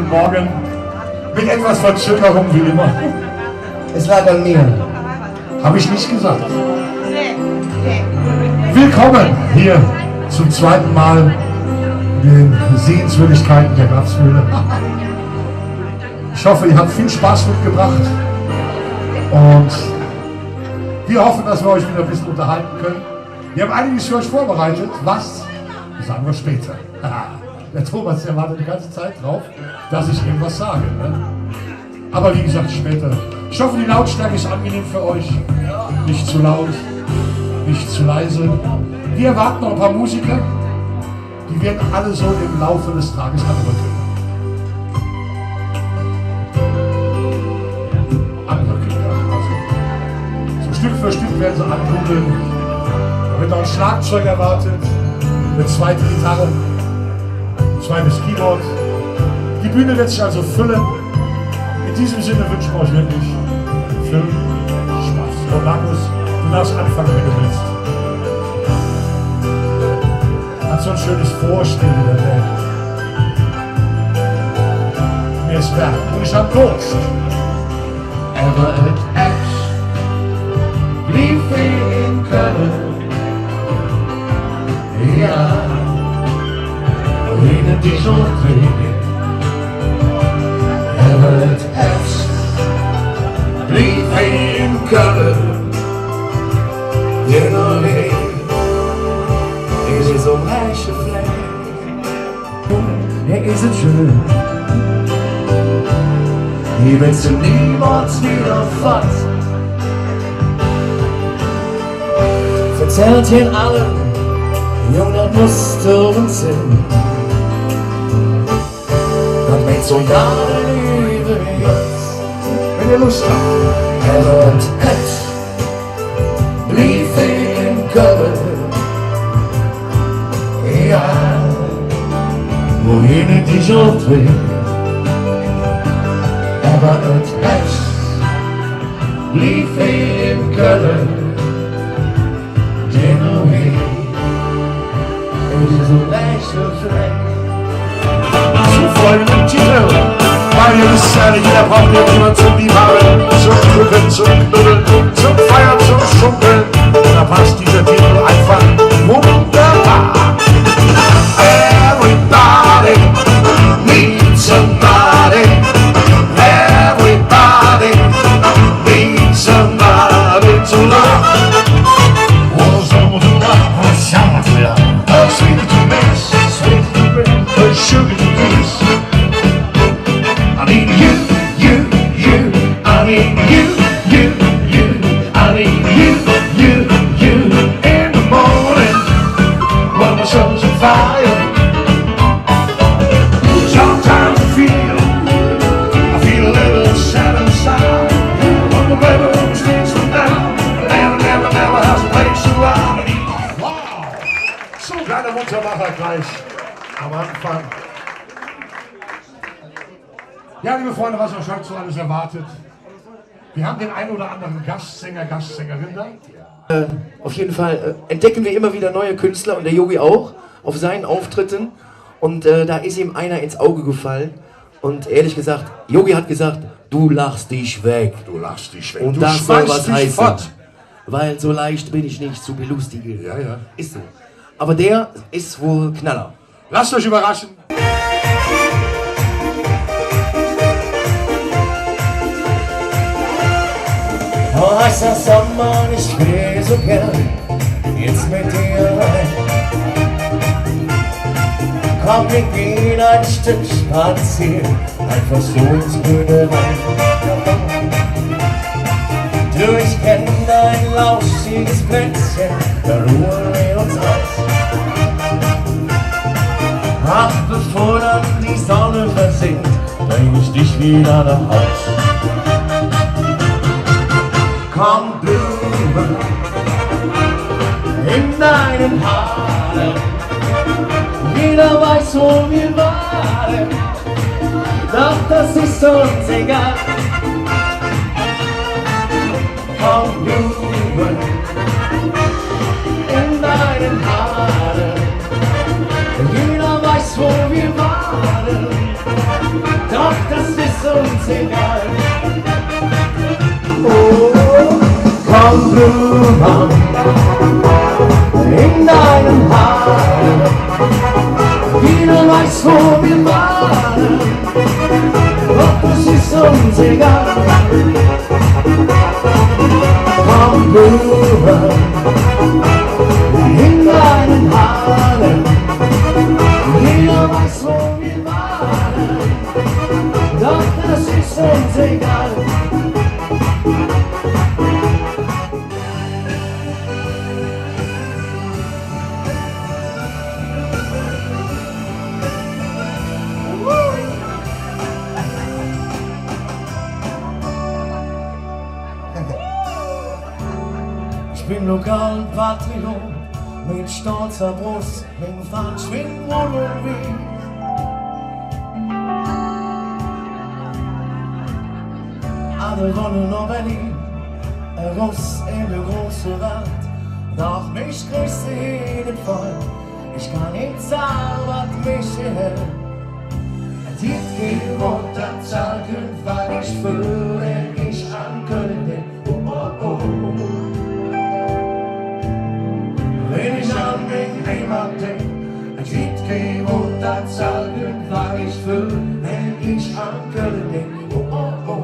guten Morgen. Mit etwas Verzögerung wie immer. Es lag an mir. Habe ich nicht gesagt. Willkommen hier zum zweiten Mal in den Sehenswürdigkeiten der Grafsmühle. Ich hoffe, ihr habt viel Spaß mitgebracht und wir hoffen, dass wir euch wieder ein bisschen unterhalten können. Wir haben einiges für euch vorbereitet. Was? Sagen wir später. Der Thomas, der wartet die ganze Zeit drauf, dass ich irgendwas sage. Ne? Aber wie gesagt, später. Ich hoffe, die Lautstärke ist angenehm für euch. Nicht zu laut, nicht zu leise. Wir erwarten noch ein paar Musiker. Die werden alle so im Laufe des Tages anrücken. Anrücken, ja. Also, so Stück für Stück werden sie anrudeln. Da wird noch ein Schlagzeug erwartet. Eine zweite Gitarre, ein zweites Keyboard. Die Bühne wird sich also füllen. In diesem Sinne wünschen wir euch wirklich viel Spaß. Und Markus, du darfst anfangen, wenn du willst. Hat so ein schönes Vorspiel in der Welt. Mir ist Werk und ich hab Durst. Everett X lief in Köln. Ja, ohne dich und mich. Everett X lief in Köln. Genau wie ist so reiche Fleck. Er ist schön. Hier willst du niemals wieder fort. Verzählt ihn allen, Junge musste uns hin. Dann mit so Jahren über jetzt. Wenn ihr Lust habt. Everett X lief in Köln. Ja, wohin dich auch will. Everett X lief in Köln. Genuin is een lijstje vreemd. Zu folgendem Titel. Weil ihr wisst ja nicht, jeder braucht irgendjemand zum Liebhaben, zum Drücken, zum Knuddeln, zum Feiern, zum Schunkeln. Da passt dieser Titel einfach wunderbar. Everybody needs somebody. Everybody needs somebody to love. Oh, someone to love. Oh, someone to love. Oh, sweet to mix, sweet to bring, oh, sugar to kiss. I need you, I need you, I need you in the morning when the sun's on fire. Sometimes I feel a little sad inside when the river streams me down. Never has a place to lie. Wow! So kleiner Muntermacher gleich am Anfang. Ja, liebe Freunde, was euch heute so alles erwartet. Wir haben den einen oder anderen Gastsänger, Gastsängerin da. Auf jeden Fall entdecken wir immer wieder neue Künstler und der Yogi auch auf seinen Auftritten. Und da ist ihm einer ins Auge gefallen. Und ehrlich gesagt, Yogi hat gesagt, du lachst dich weg. Du lachst dich weg. Und du das soll was dich heißen. fort. Weil so leicht bin ich nicht zu belustigen. Ja, ja. Ist so. Aber der ist wohl Knaller. Lasst euch überraschen. Oh, heißer Sommer, ich will so gern jetzt mit dir rein. Komm, wir gehen ein Stück spazieren, einfach so ins Grüne rein. Du, ich kenn dein lauschiges Plätzchen, da ruhen wir uns aus. Ach, bevor dann die Sonne versinkt, bring ich dich wieder nach Haus. Komm, Blumen in deinen Haaren, jeder weiß, wo wir waren, doch das ist uns egal. Komm, Blumen in deinen Haaren, jeder weiß, wo wir waren, doch Komm Blumen in deinen Haaren, jeder weiß, wo wir waren, doch das ist uns egal. Komm Blumen in deinen Haaren, jeder weiß, wo wir waren, doch das ist uns egal. Ich bin Lokalpatriot mit stolzer Brust, mit dem Fahnen schwingen wohl und weh. Alle wollen nach Berlin, ein Russ in der großen Welt, doch mich grüßt jeden Fall. Ich kann nicht sagen, was mich hält. Die geht runter, sagen, weil ich fühle, ich an Köln bin. Oh, oh, oh. Wenn ich an mich Heimat denk, ein Lied geh runter, sagen, weil ich fühl, wenn ich an Köln denk. Oh, oh, oh.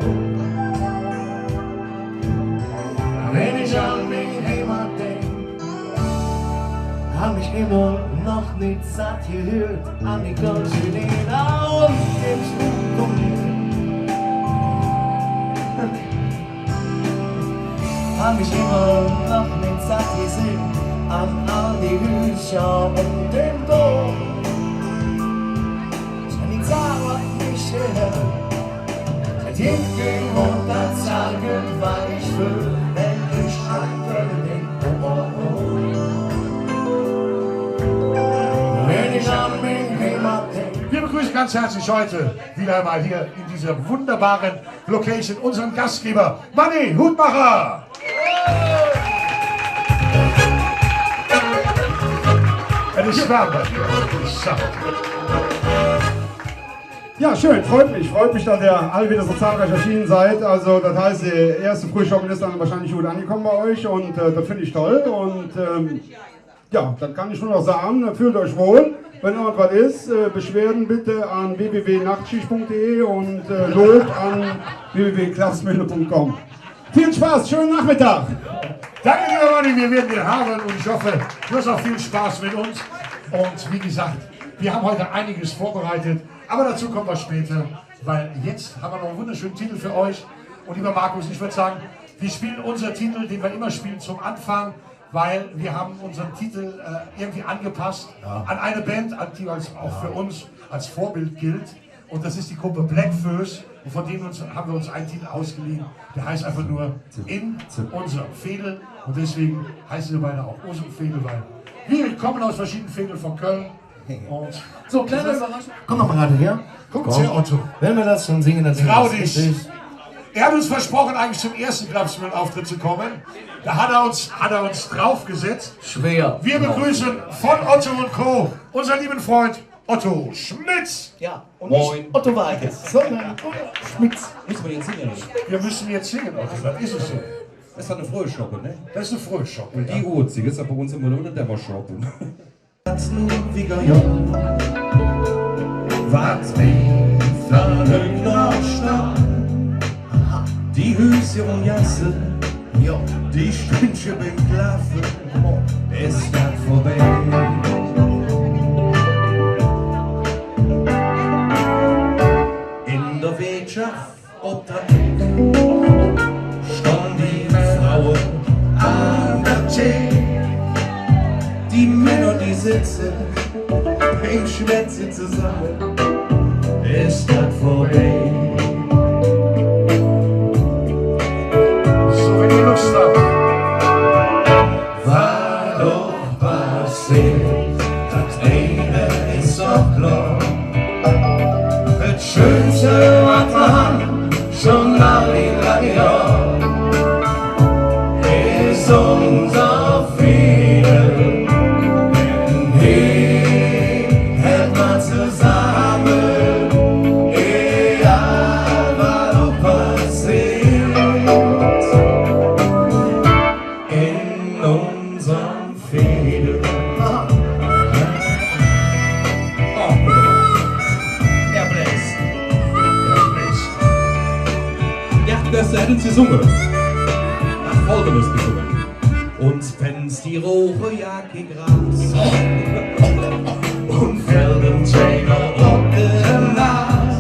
Wenn ich an mich Heimat denk, hab ich immer noch nicht satt gehört an die Kölsche Lieder und dem Schwung. Hab ich immer noch nicht satt gesehen an all die Bücher und den Dom. Ich kann nicht sagen, was mich hört. Seit jedem und das sagen, weil ich fühl, wenn ich an Köln denk. Oh, oh, oh. Wenn ich an mich Heimat denk. Wir begrüßen ganz herzlich heute wieder einmal hier in dieser wunderbaren Location unseren Gastgeber Manni Hutmacher. Es ist warm bei dir. Ja, schön, freut mich, dass ihr alle wieder so zahlreich erschienen seid. Also das heißt, der erste Frühschoppen ist dann wahrscheinlich gut angekommen bei euch und das finde ich toll. Und ja, dann kann ich nur noch sagen, fühlt euch wohl. Wenn irgendwas ist, Beschwerden bitte an www.nachtschicht.de und Lob an www.klassmühle.com. Viel Spaß, schönen Nachmittag! Danke, lieber Manni, wir werden dir haben und ich hoffe, du hast auch viel Spaß mit uns. Und wie gesagt, wir haben heute einiges vorbereitet, aber dazu kommen wir später, weil jetzt haben wir noch einen wunderschönen Titel für euch. Und lieber Markus, ich würde sagen, wir spielen unseren Titel, den wir immer spielen, zum Anfang, weil wir haben unseren Titel irgendwie angepasst an eine Band, die auch für uns als Vorbild gilt. Und das ist die Gruppe Blackfurs. Und von denen haben wir uns einen Titel ausgeliehen. Der heißt einfach nur In unserem Fädel. Und deswegen heißen wir beide auch unserem Fädel, weil wir kommen aus verschiedenen Fädeln von Köln. Und So, kleine Überraschung. Komm doch mal gerade her. Kommt her, Otto. Wenn wir das schon singen, dann singen wir Trau das dich. richtig. Er hat uns versprochen, eigentlich zum ersten Klapsmühlen-Auftritt zu kommen. Da hat er uns draufgesetzt. Schwer. Wir begrüßen von Otto und Co. unseren lieben Freund Otto Schmitz. Ja, und Moin. nicht Otto Walkes, sondern Schmitz. Müssen wir jetzt singen? Wir müssen jetzt singen, Otto. Das ist es so. Das ist eine Frühschoppe, ne? Das ist eine Frühschoppe. Und die Urzig ist ja bei uns immer nur eine Dämmerschoppe. Ludwiger Jung, was mir verhöhnt die Hüse und Jasse, die Stündchen beim Klaffen, ist das vorbei. In der Wirtschaft, ob der stand die Frauen an der Tee. Die Männer, die sitzen, im Schwätzen zusammen, ist das vorbei. So, wenn ihr Lust habt. War doch passiert, das eine ist doch klar. Das Schönste, was wir haben, schon lange Jahre, ist unser Frieden. Hält man zusammen, sie sungen. Nach Folgendes gesungen. Und wenn's die rohe Jacke Gras und Felden, Täler und Nas,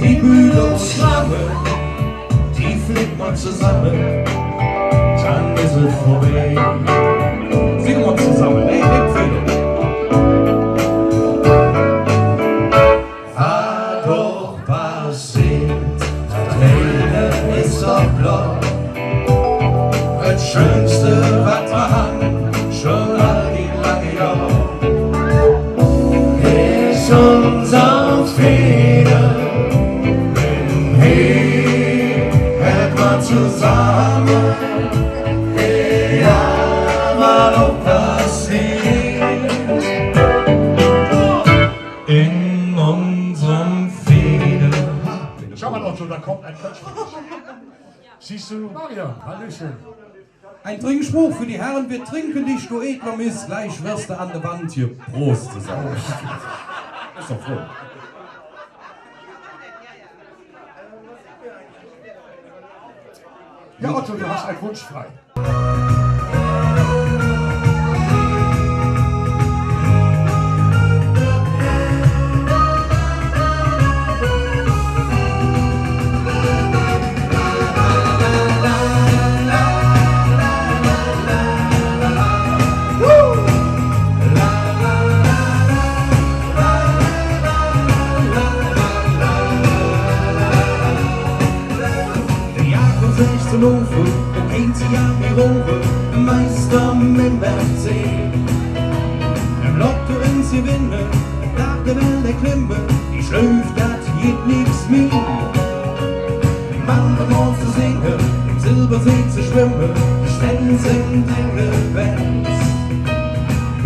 die Mühle und Schlange, die fliegt man zusammen, dann ist es vorbei. Singen wir zusammen, ey, Empfehlung. Was doch passiert, das Leben ist doch blau. Das Schönste, was wir haben, schon all die lange Jahre, ist unser Feder. Wenn hier hält man zusammen, ja, was auch passiert in unserem Feder. Schau mal, Otto, da kommt ein Kölsch. Siehst du? Maria, Hallöchen. Ein Trinkspruch für die Herren, wir trinken dich, du edler Mist, gleich wirst du an der Wand hier Prost zusammen. Ist doch froh. Ja, Otto, du hast einen Wunsch frei. Hannover und kennt sie an die Rohre, Meister mit Bergsee. Im Lotto in sie winnen, nach der Welt der Klimme, die schlüpft, das geht nix mehr. Im Wandermond zu singen, im Silbersee zu schwimmen, die Stände sind irrelevant.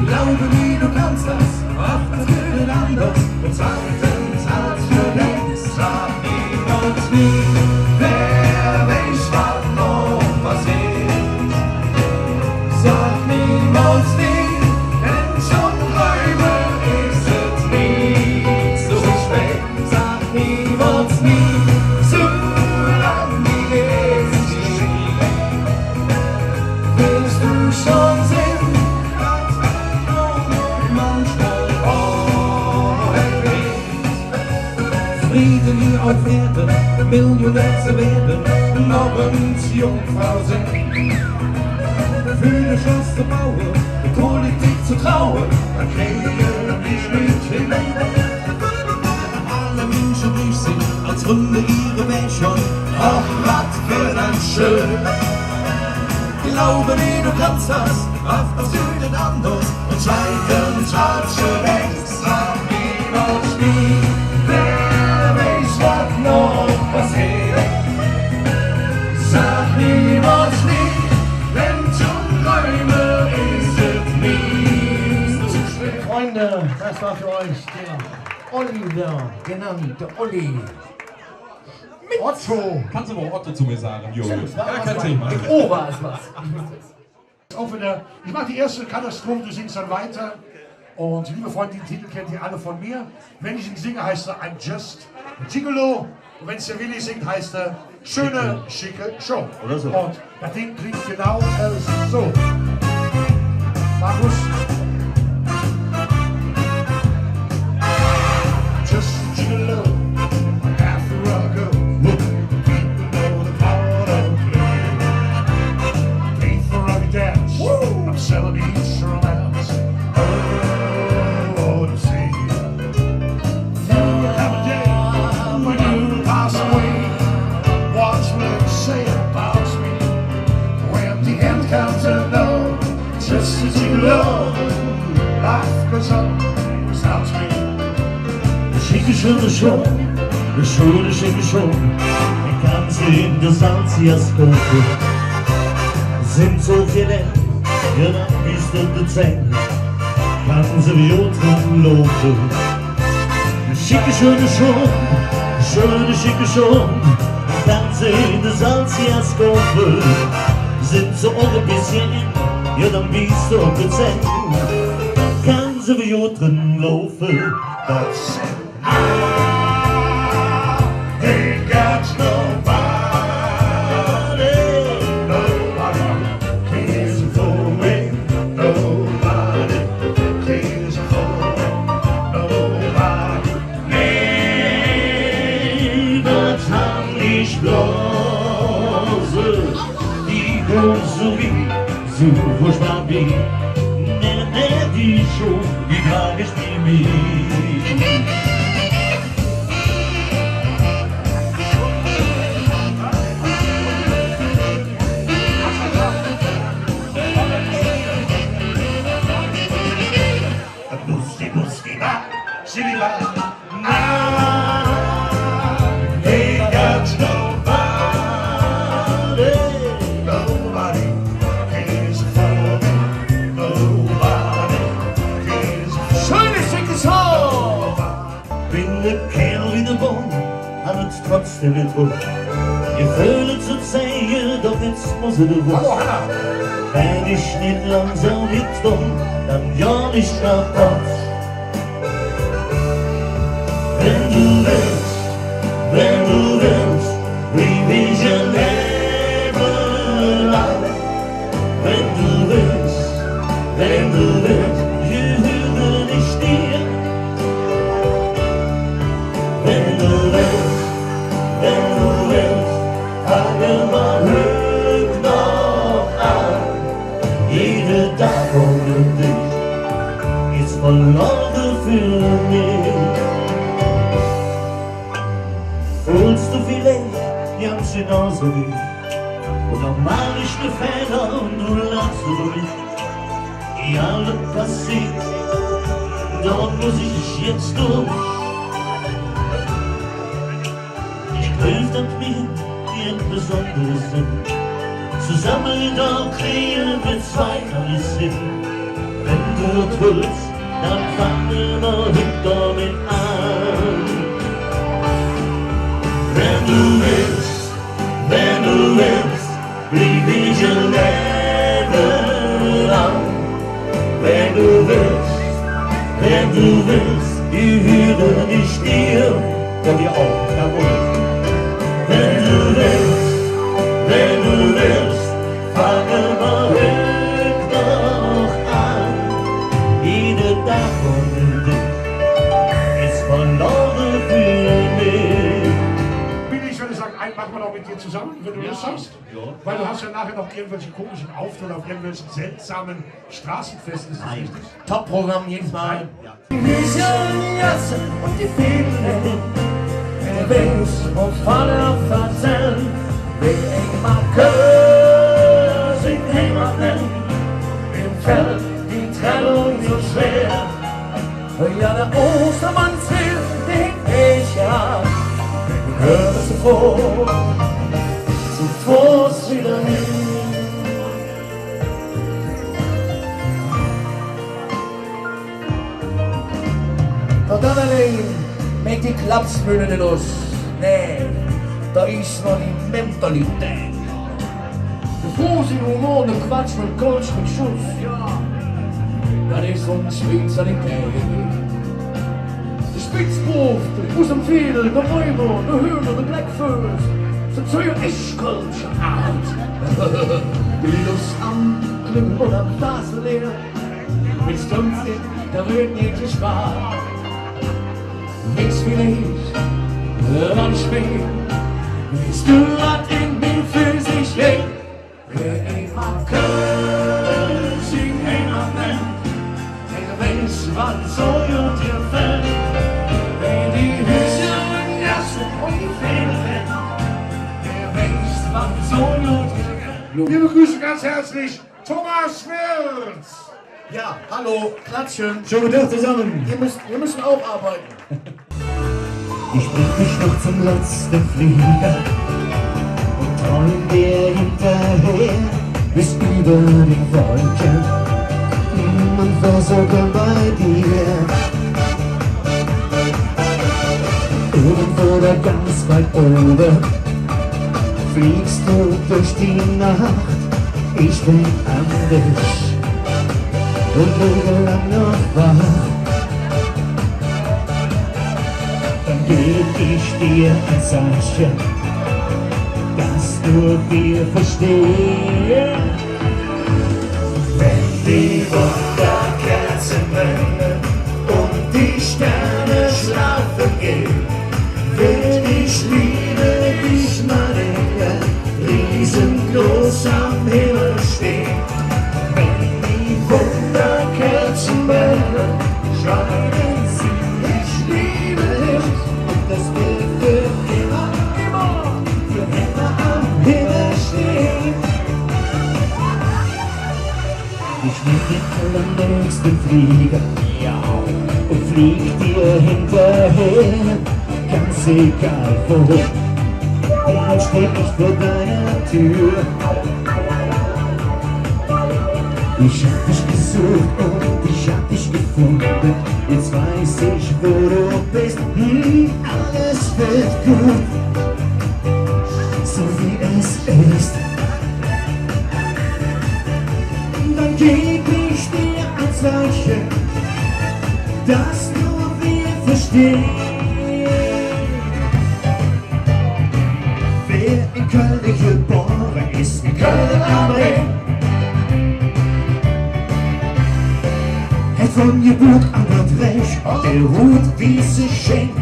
Glaube wie du kannst das, ach, das wird anders, und zweitens als für längst, sag niemand nie, wer weiß, was noch passiert. Sag niemals nie, denn schon Träume ist es nie so spät. Sag niemals nie, so lang wie es geschieht. Willst du schon sehen, was manchmal vorher geht? Frieden hier auf Erden, Millionär zu werden, morgens Jungfrau sind. Für ein Schloss zu bauen, die Politik zu trauen, dann kriege ich nicht hin. Alle Menschen durch sind, als Hunde ihre Welt schon, ach, was für ein Schön. Glaube wie du kannst das, auf das Süden anders, und zweitens als schon längst, sag niemals nie, wer weiß, was noch passiert. Sag niemals nie, wenn zum Träume ist es nie zu spät. Freunde, das war für euch der Oliver, genannt der Olli. Otto! Kannst du aber auch Otto zu mir sagen, Junge? Ja, kein Thema. Oh, war es was. Auch wieder, ich mache die erste Katastrophe, du singst dann weiter. Und liebe Freunde, den Titel kennt ihr alle von mir. Wenn ich ihn singe, heißt er I'm Just a Gigolo. Und wenn es der Willi singt, heißt er Schöne, schicke Show. Oder so. Und das Ding klingt genau so. Markus. Just a gigolo, half a rocker. People know the part of play. Paid for rocket dance. I'm selling instruments. Oh, to see you have a day when you pass away. What will you say about me when the end comes and no, just as you love, life goes on without me. Schicke schöne Show, eine schöne schicke Show. Ich kann sehen, das Anziehungskofe sind so viele, ja dann bist du dezent. Kann sie wie unten laufen. Eine schicke schöne Show, schöne schicke Show. Ich kann sehen, das Anziehungskofe sind so ein bisschen, ja dann bist du dezent. Kann sie wie unten laufen. I ain't got nobody. so furchtbar weh. Ne, die schon, die trage ich mir mit. Trotzdem nicht gut. Ihr fühlt zu zeigen, doch jetzt muss ich dir was. Wenn ich nicht langsam mit dumm, dann ja nicht kaputt. Wenn du willst, lieb ich ein Leben lang. Wenn du willst, gehöre ich dir. Wenn du willst, fange mal Glück noch an. Jeder Tag ohne dich ist verloren für mich. Fühlst du vielleicht ganz genauso wie ich? Und dann mach ich ne Fehler und du lachst über mich. Ja, alles passiert, dort muss ich jetzt durch. Hilft an mir, die ein besonderes Sinn. Zusammen da kriegen wir zwei alles hin. Wenn du das willst, dann fangen wir hinter mit an. Wenn du willst, lieb ich ein Leben lang. Wenn du willst, gehöre ich dir. Ja, dir auch, jawohl. Wenn du willst, fange mal noch an. Jeder Tag ohne dich ist verloren für mich. Billy, ich würde sagen, einen machen wir noch mit dir zusammen, wenn du Lust hast. Ja. Weil du hast ja nachher noch irgendwelche komischen Auftritte auf irgendwelchen seltsamen Straßenfesten. Ist das richtig? Top-Programm jedes Mal. Die Hühnchen und die Fäden. Wings und Vater verzählen, wie ich mal Kurs in Heimat nenn. Im Feld die Trennung so schwer. Ja, der Ostermann zählt, den ich ja. Hör zu Fuß wieder hin. Doch dann allein mit die Klapsmühle nicht los. Nee, da ist noch die Mentalität. Der Fuß im Humor, der Quatsch mit Coach mit Schuss. Ja, das ist unsere Spezialität. Der Spitzbruch, der Busempfehl, der Räuber, der Höhler, der Blackfurs. So zu ihr Ischkultsche Art. Die Lust am Klippen oder Blasen leer. Mit Stumpfsinn, der rührt jeglich Spaß. Nichts will ich, dann spiel. Willst du was in mir für sich lebt? Wer immer Köln sich Heimat nennt, der weiß, was so gut dir fällt. Wenn die Hüsse nass und die Fäden rennt, der weiß, was so gut dir fällt. Wir begrüßen ganz herzlich Thomas Wirtz. Ja, hallo, Klatschen. Schönen guten Tag zusammen. Wir müssen auch arbeiten. Ich bring mich noch zum letzten Flieger und träum dir hinterher bis über den Wolken und war sogar bei dir. Irgendwo da ganz weit oben fliegst du durch die Nacht. Ich bin an dich und liege lang noch wach. Dann geb ich dir ein Zeichen, das nur wir verstehen. Wenn die Wunderkerzen brennen und die Sterne schlafen gehen, wird ich liebe dich, Maria, riesengroß ganz am Himmel stehen. Wenn die Wunderkerzen brennen, schreien sie, ich liebe dich. Und das wird für immer am Himmel stehen. Ich nehm den allernächsten Flieger, ja, und flieg dir hinterher, ganz egal wo. Dann steht ich vor deiner Tür. Ich hab dich gesucht und ich hab dich gefunden. Jetzt weiß ich, wo du bist. Alles wird gut, so wie es ist. Dann geb ich dir ein Zeichen, dass nur wir verstehen. Wer in Köln geboren ist, in Köln am Rhein, hat von Geburt an das Recht, der ruht wie sie schenkt.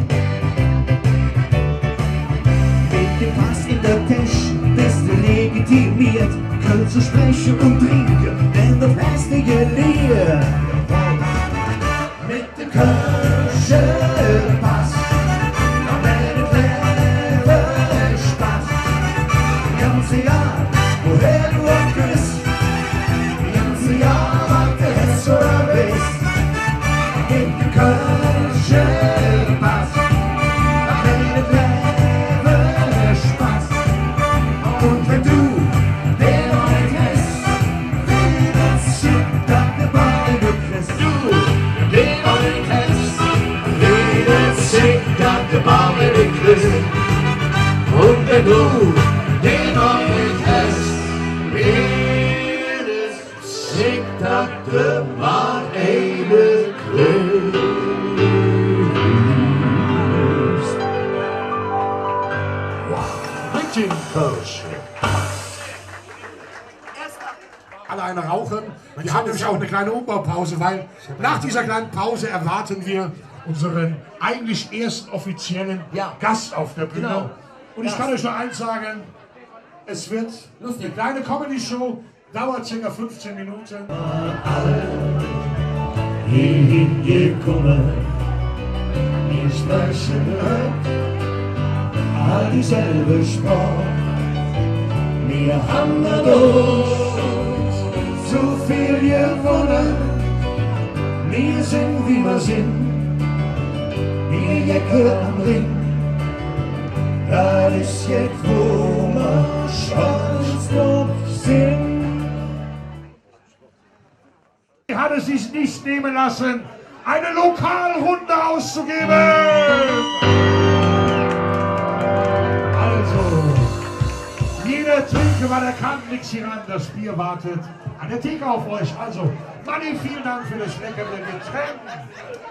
Mit dem Pass in der Tasche bist du legitimiert, Köln zu sprechen und trinken, denn das hast du gelehrt. Mit dem Kölschen Pass, am Ende clever Spaß. Ganz egal, woher du auch bist, ganz egal, was du jetzt oder bist. Mit dem Kölschen Pass, am Ende clever Spaß. Und wenn du den heute hast, wie das sieht, dass du beide kriegst. Du, den heute hast, wie das sieht, dass du beide kriegst. Und wenn du den heute hast, wie das sieht, dass du beide kriegst. Richtig Kölsch. Alle eine rauchen. Wir haben nämlich auch eine kleine Umbaupause, weil nach dieser kleinen Pause erwarten wir unseren eigentlich ersten offiziellen Gast auf der Bühne. Genau. Und ich kann euch nur eins sagen, es wird eine kleine Comedy-Show, dauert ca. 15 Minuten. Hierhin gekommen, wir sprechen all dieselbe Sprache. Wir haben dadurch so viel gewonnen. Wir sind wie wir sind, wie Jacke am Ring. Das ist jetzt, wo wir stolz drauf sind. Er hat es sich nicht nehmen lassen, eine Lokalrunde auszugeben. Also, jeder trinke, was er kann, nichts hier an. Das Bier wartet an der Theke auf euch. Also, Manni, vielen Dank für das leckere Getränk.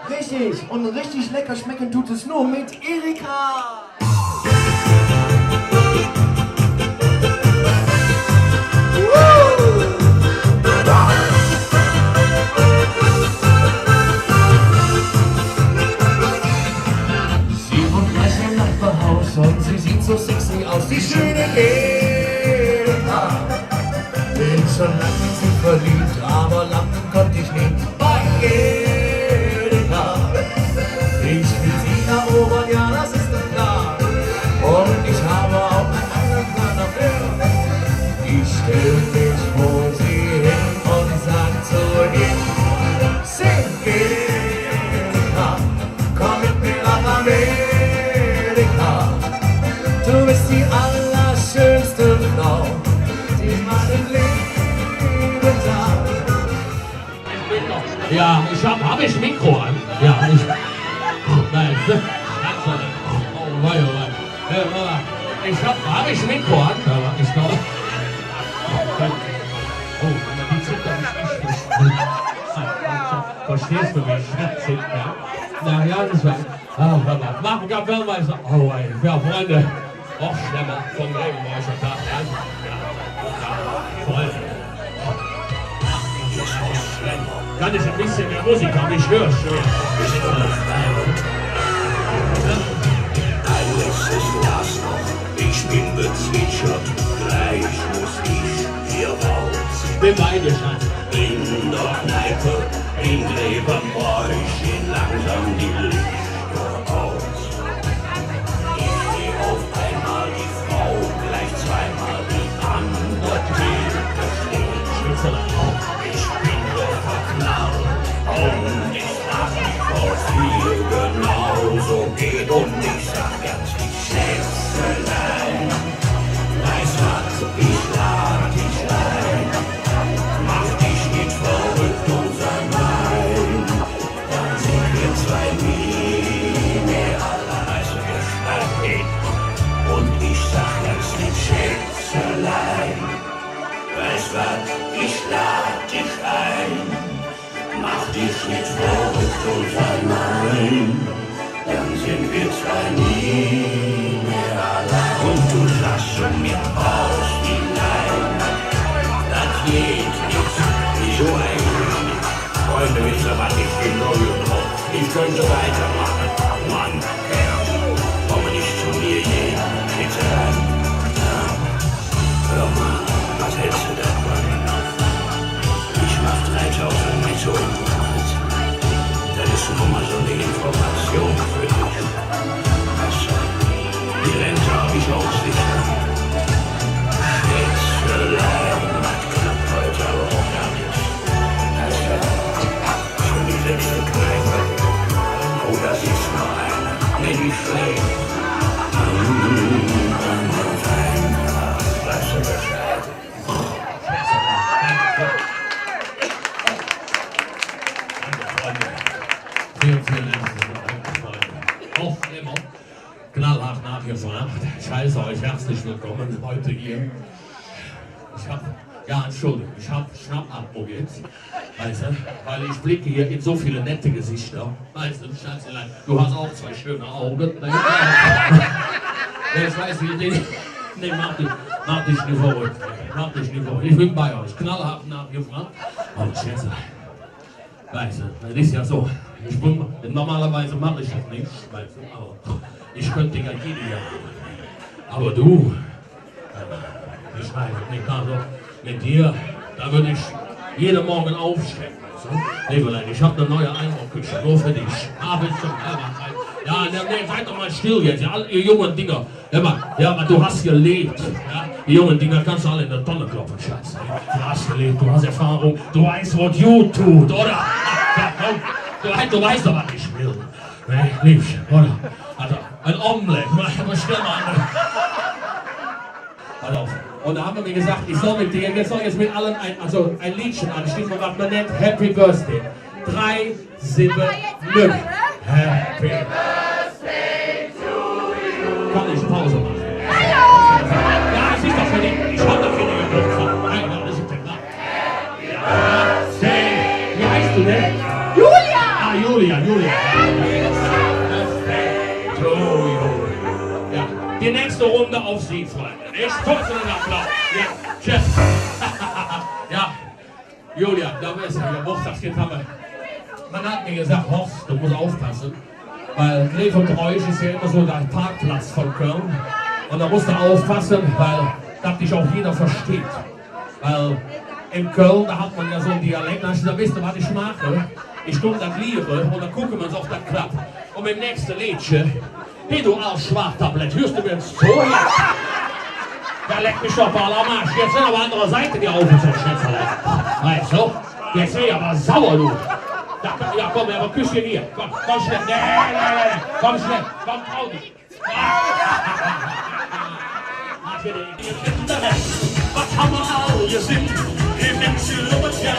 Richtig, und richtig lecker schmecken tut es nur mit Erika. Und sie sieht so sexy aus, die schöne Erika. Bin schon lange in sie verliebt, aber lange konnte ich nicht bei Erika. Ich will sie erobern, ja, das ist doch klar. Und ich habe auch einen anderen Plan dafür. Ich stell mich vor sie hin und sag zu ihr: Sing Erika, komm mit mir nach Amerika. Du bist die allerschönste Frau, die in meinem Leben sah. Ja, hab ich Mikro an? Ja, ich. Nein, oh wei, oh wei. Hab ich Mikro an? Aber ich glaube. Oh, die Zitter ist nicht. Verstehst du mich? Ja. Na ja, das war. Machen wir Weltmeister. Oh, ey, ja, Freunde. Auch schlimmer vom Regenmeistertag. Ja, voll. Kann ich ein bisschen mehr Musik haben? Ich höre schon. Ein letztes Glas noch, ich bin bezwitschert, gleich muss ich bin bei dir, Schatz. In der Kneipe, in Grevenbräuch, gehen langsam die Lichter aus. Ich seh auf einmal die Frau, gleich zweimal die andere Theke stehen. Ich bin so verknallt und ich frag mich, was hier genauso geht. Und ich sag ganz wie Schätzelein, weißt was, ich lade dich ein. Mach dich nicht verrückt und sei mein, dann sind wir zwei nie mehr allein. Also wir schneiden und ich sag ganz lieb Schätzelein, weißt was, ich lade dich ein. Mach dich nicht verrückt und sei mein, dann sind wir zwei nie mehr allein. Und du sagst zu mir aus hinein, das geht nicht, wieso eigentlich nicht? Freunde, wisst ihr was, ich bin null drauf, ich könnte weitermachen. Mann, Herr, komme nicht zu mir gehen, bitte rein. Ja. Hör mal, was hältst du davon? Ich mach 3000 netto im Monat. Das ist nun mal so eine Information für dich. Also, die Rente hab ich auch sicher. Schätzelein, das klappt heute aber auch gar nicht. Also, schon die 6. Kneipe. Oh, das ist noch eine. Nee, die schlägt. Weißt du Bescheid? Vielen Dank, Freunde. Auch immer knallhart nachgefragt. Ich heiße euch herzlich willkommen heute hier. Entschuldigung, ich hab Schnappatmung jetzt, weißt du, weil ich blicke hier in so viele nette Gesichter. Weißt du, Schätzelein, du hast auch 2 schöne Augen. Jetzt weiß ich, nee, mach dich nicht verrückt. Mach dich nicht verrückt. Ich bin bei euch, knallhart nachgefragt. Aber Schätzelein, weißt du, das ist ja so. Normalerweise mache ich das nicht, weißt du, aber ich könnte ja jede Jahr. Aber du, ich weiß nicht, also mit dir, da würde ich jeden Morgen aufstehen. So. Leberlein, ich habe eine neue Einbauküche, nur für dich. Abends zum Herrenheim. Ja, nee, seid doch mal still jetzt, ja, ihr jungen Dinger. Ja, du hast gelebt. Ja? Die jungen Dinger kannst du alle in der Tonne klopfen, Schatz. Du hast gelebt, du hast Erfahrung, du weißt, was gut tut, oder? Ja, komm. Du weißt doch, was ich will. Nee, Liebchen, oder? Also, ein Omelette, stell mal an. Also, und da haben wir mir gesagt, ich soll mit dir, wir sollen jetzt mit allen ein Liedchen anstimmen, was man nennt Happy Birthday. 3, 7, 0. Happy Birthday to you. Kann ich Pause machen? Ja, es ist doch für dich. Ich hab doch für dich Geburtstag. Nein, das ist der Klar. Happy Birthday. Wie heißt du denn? Julia. Ja, die nächste Runde auf Sie, Freunde. Ich kurz einen Applaus. Ja, tschüss. Ja, Julia, da bist du, Geburtstagskind haben wir. Man hat mir gesagt, Horst, du musst aufpassen, weil Grevenbräuch ist ja immer so der Parkplatz von Köln. Und da musst du aufpassen, weil das dich auch jeder versteht. Weil in Köln, da hat man ja so einen Dialekt, da wisst ihr, was ich mache. Ich tue das Liere und dann gucken wir uns auf das klappt. Und im nächsten Liedchen, hey du Arsch-Schwachtablett, hörst du mir jetzt so? Da leckt mich doch mal am Arsch. Jetzt sind aber andere Seite die Augen zum Schätzelein. Weißt du? Jetzt bin ich aber sauer, du. Ja, komm, aber Küsschen hier. Komm schnell. Nee. Komm schnell. Komm, trau dich. Was haben wir alle gesehen? Im Menschen über Tja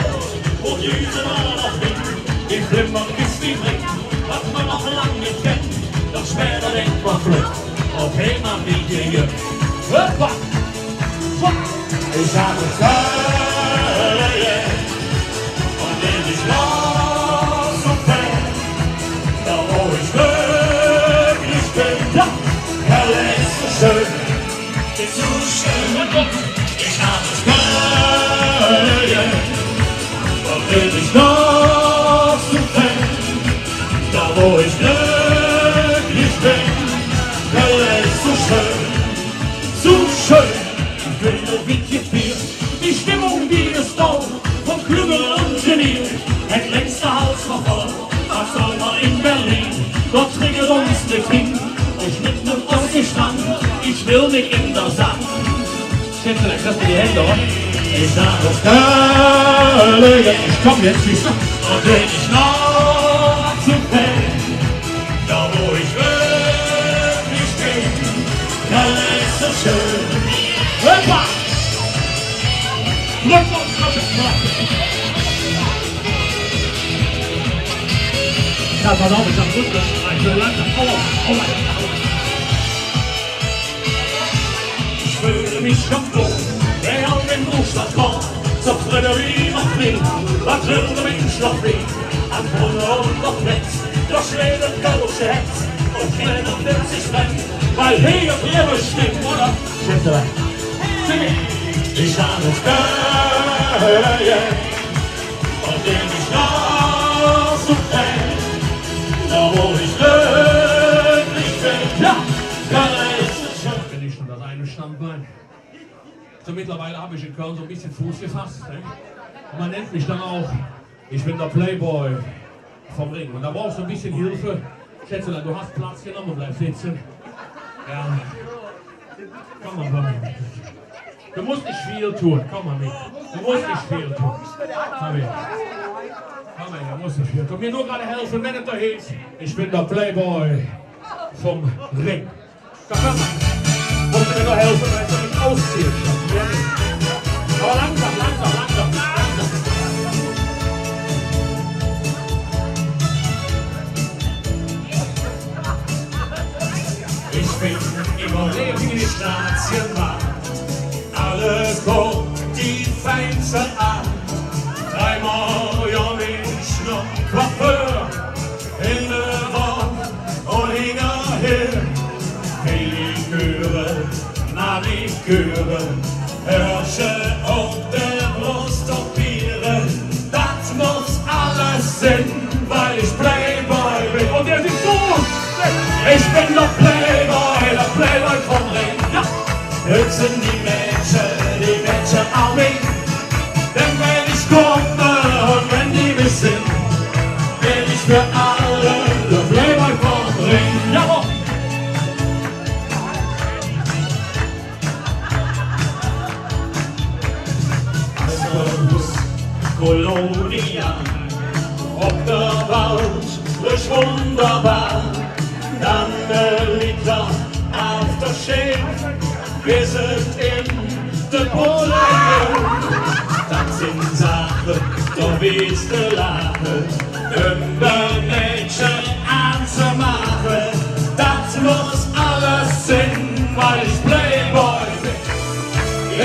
und diese Mal noch nicht. Die Flimmer ist wie Ring, was man noch lange nicht kennt. Doch später denkt man flott, okay, man will hier. Hoppa! Ich sage Kölle, und wenn ich los und fällt, da wo ich wirklich bin, ja, Kölle ist so schön, ist so schön. Ich habe Kölle, und wenn ich los und fällt, da wo ich wirklich bin, Kölle ist so schön. So schön, ich will nur wie die Stimmung jung wie es Dau, von Klügel und Genie, ein längster Hals noch voll, was soll man in Berlin, dort triggert uns nicht hin, ich mit nem Ossi-Strand, ich will nicht in der Sand. Schätze, dann kriegst du die Hände, oder? Ich sag auf Köln, ich komm jetzt, siehst du, und wenn ich noch zu Köln, da wo ich wirklich bin, Köln ist so schön. Hoppa! Look uns auf den Markt! Ja, pass auf, ich hab Rückenstreich, so langsam, aua. Ich fühle mich ganz wohl, wer auf den Großstadt kommt, so Frederik und mich, was will der Mensch noch weh? An Brunnen und noch Netz, doch schwere Kölsche Hetz, und keiner wird sich rennen, weil hier bestimmt, oder? Schätze, ich habe es Köln, und den ich noch so kenn, da wo ich wirklich bin, ja, Köln ist so schön. Bin ich schon das eine Standbein? So mittlerweile habe ich in Köln so ein bisschen Fuß gefasst, ne? Und man nennt mich dann auch, ich bin der Playboy vom Ring. Und da brauchst du ein bisschen Hilfe. Schätzelein, du hast Platz genommen, bleib sitzen. Ja. Komm mal, komm. Du musst nicht viel tun, komm mal mit. Du musst nicht viel tun. Komm her. Komm her, du musst nicht viel tun. Mir nur gerade helfen, wenn es da hieß, ich bin der Playboy vom Ring. Da komm mal. Musst du mir nur helfen, wenn du mich ausziehst. Aber langsam. Ich bin immer in die Statienbahn. Alles kommt die Feinste an. Dreimal ja nicht noch Coiffeur in der Woche und hinterher. Pediküre, Maniküre, Hirsche auf der Brust operieren. Das muss alles Sinn, weil ich Playboy bin. Und der singt so! Ich bin der Playboy vom Ring. Ja. Jetzt sind die Mädchen auch mich. Denn wenn ich komme und wenn die mich sind, bin ich für alle der Playboy vom Ring. Jawohl! Kolonia, ob der Wald ist wunderbar, dann liegt er auf der Schäf, wir sind in der Boden, das sind Sachen, da willst du lachen, der Mädchen anzumachen, das muss alles Sinn, weil ich Playboy bin,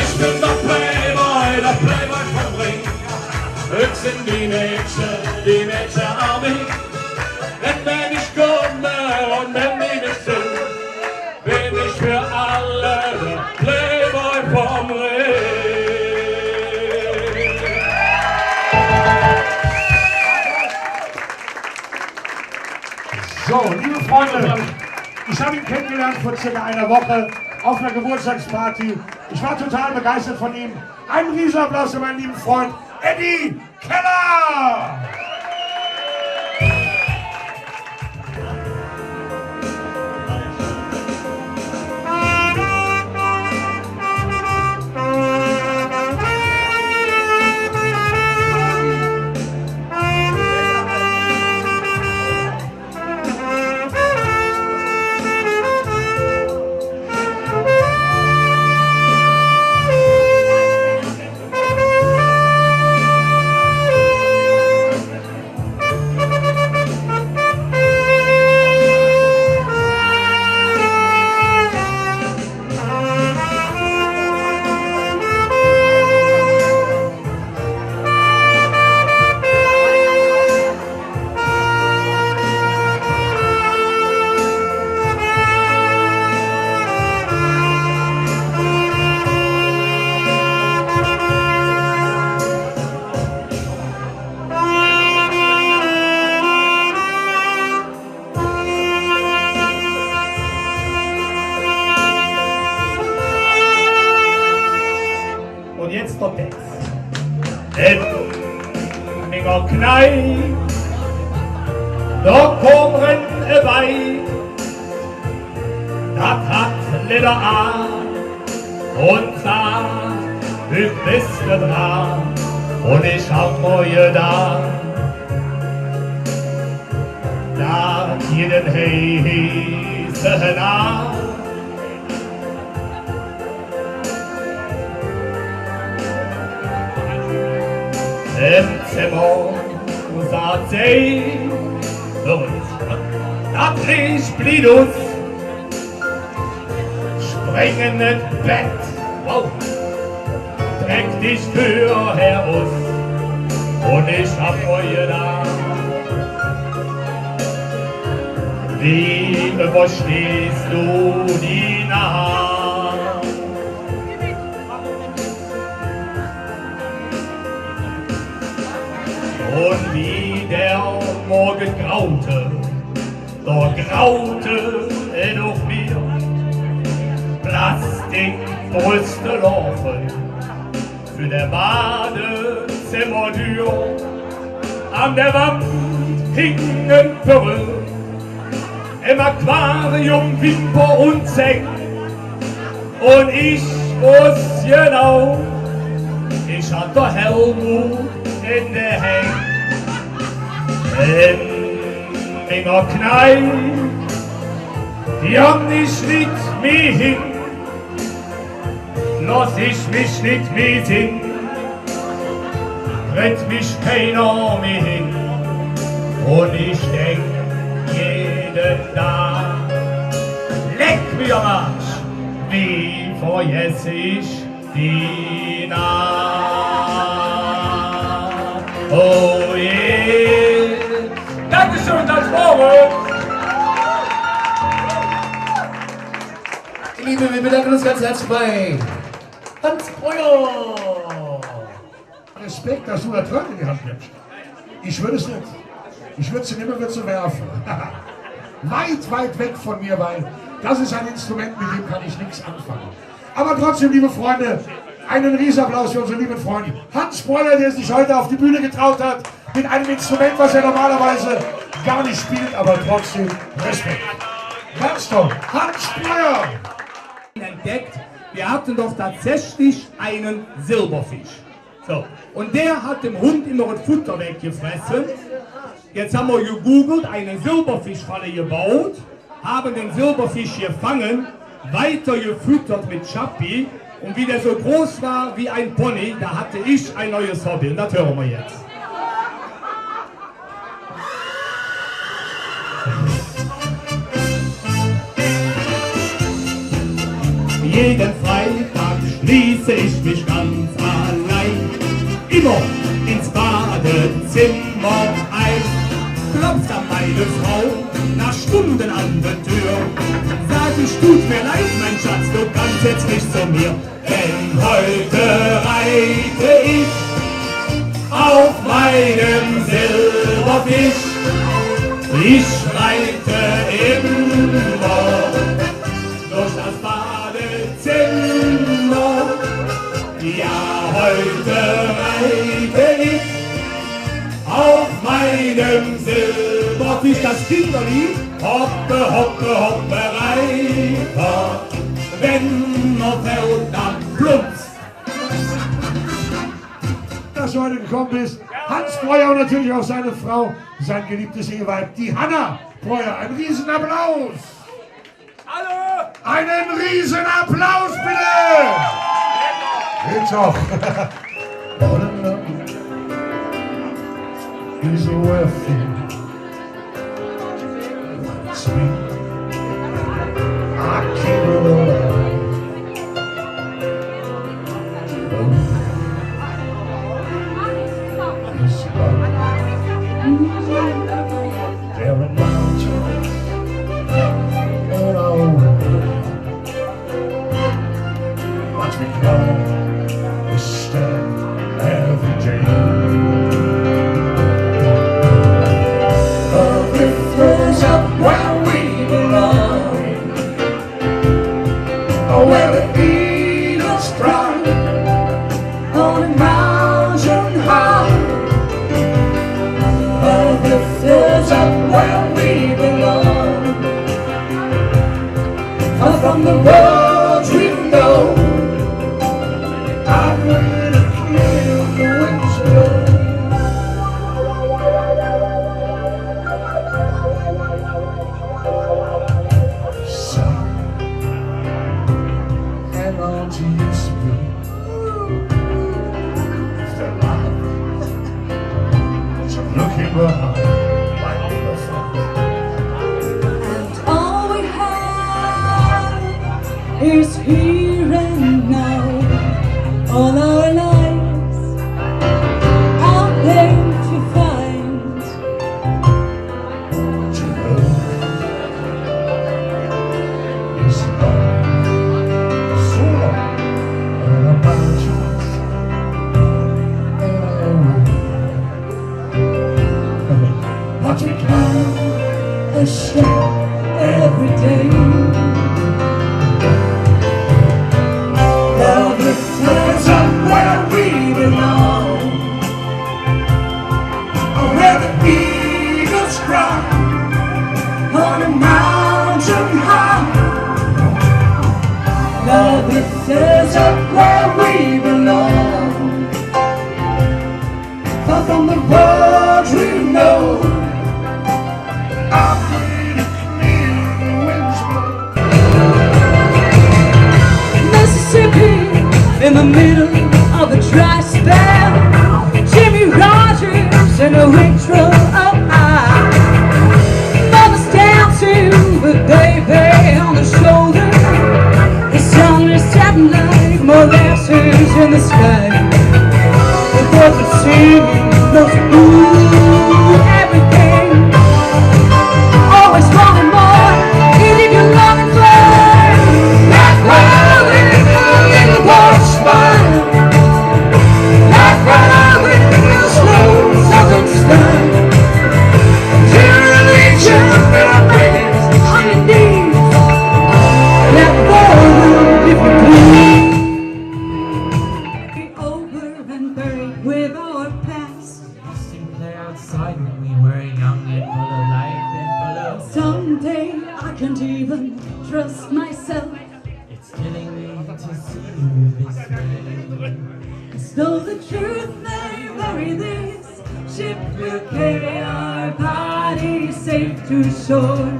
ich bin der Playboy vom Ring. Jetzt sind die Mädchen auch mich. Denn wenn ich komme und wenn die mich sind, bin ich für alle der Playboy vom Ring. So, liebe Freunde, ich habe ihn kennengelernt vor circa einer Woche auf einer Geburtstagsparty. Ich war total begeistert von ihm. Ein Riesenapplaus für meinen lieben Freund Eddie Keller! in meiner Kneipe, da kommen Weib, das hat Leder an und sagt, du bist dran und ich hab mir da. Da jeden heißen Abend im Zimmer saß sie und da kriegt Blidus springen ins Bett, wow, dreck dich für heraus und ich hab euch da. Wie überstehst du die Nacht? Und wie der Morgen graute, da graute auf mir. Plastikbrüste laufen für der Badezimmertür. An der Wand hingen Perlen, im Aquarium Wimper und Zeng. Und ich wusste genau, ich hatte Helmut in der Hänge. In meiner Kneipe, die haben nicht mit mir hin, lass ich mich nicht mit hin, rennt mich keiner mehr hin. Und ich denk jeden Tag, leck mir am Arsch, wie vergesse ich die Nacht. Oh yeah, Dankeschön, das Vorwort. Liebe, wir bedanken uns ganz herzlich bei Hans Breuer. Respekt, dass du da Tröte in die Hand nimmst. Ich würde es nicht. Ich würde sie nimmer zu werfen. Weit, weit weg von mir, weil das ist ein Instrument, mit dem kann ich nichts anfangen. Aber trotzdem, liebe Freunde, einen Riesenapplaus für unseren lieben Freund Hans Breuer, der sich heute auf die Bühne getraut hat, mit einem Instrument, was er normalerweise gar nicht spielt, aber trotzdem Respekt. Ganz toll. Hans Breuer! Entdeckt, wir hatten doch tatsächlich einen Silberfisch. So. Und der hat dem Hund immer das Futter weggefressen. Jetzt haben wir gegoogelt, eine Silberfischfalle gebaut, haben den Silberfisch gefangen, weiter gefüttert mit Chappi. Und wie der so groß war wie ein Pony, da hatte ich ein neues Hobby. Und das hören wir jetzt. Jeden Freitag schließe ich mich ganz allein immer ins Badezimmer ein. Klopft an meine Frau nach Stunden an der Tür. Sag ich, tut mir leid, mein Schatz, du kannst jetzt nicht zu mir. Denn heute reite ich auf meinem Silberfisch. Ich reite immer durch das Badezimmer. Ja, heute reite ich auf meinem Silberfisch. Das Kinderlied, hoppe, hoppe, hoppe, Reiter, wenn er fällt, dann plumps. Dass du heute gekommen bist, Hans Breuer und natürlich auch seine Frau, sein geliebtes Eheweib, die Hanna Breuer. Ein Riesenapplaus! Hallo! Einen Riesenapplaus, bitte! Geht's auch. Is worth it. Sweet. I can't believe it's love. There are mountains all over, but we come, we stand every day. Where we belong, where the eagles cry on a mountain high. Love lifts us up where we belong. Far from the roads we know. I'm ready to feel the winds blow. So, hang on to your spirit. If they're alive, so looking behind like the fire. And all we have is here and now. All our lives are there to find. To know is love. So long and about choice. But we can a share every day. Love lifts us up where we belong. Oh, where the eagles cry on a mountain high. Love lifts us up where we belong. Far from the roads we know. I'm free to feel the winds blow. Mississippi, in the middle of a dry spell, Jimmy Rogers and a waitress up high. Mother's dancing with baby on the shoulder. The sun is setting like molasses in the sky. The birds are singing those ooh everything. Always wanting more, even if you're longing for. Like love in a little boy's smile. Like love in a slow southern style. Till religion that I bring on your knees. Let the world if you please. Be over and buried with our past. Used to play outside when we were young and full of life and full of. Someday I can't even trust myself. It's killing me to see you this way. So the truth may bury this ship will carry our bodies safe to shore.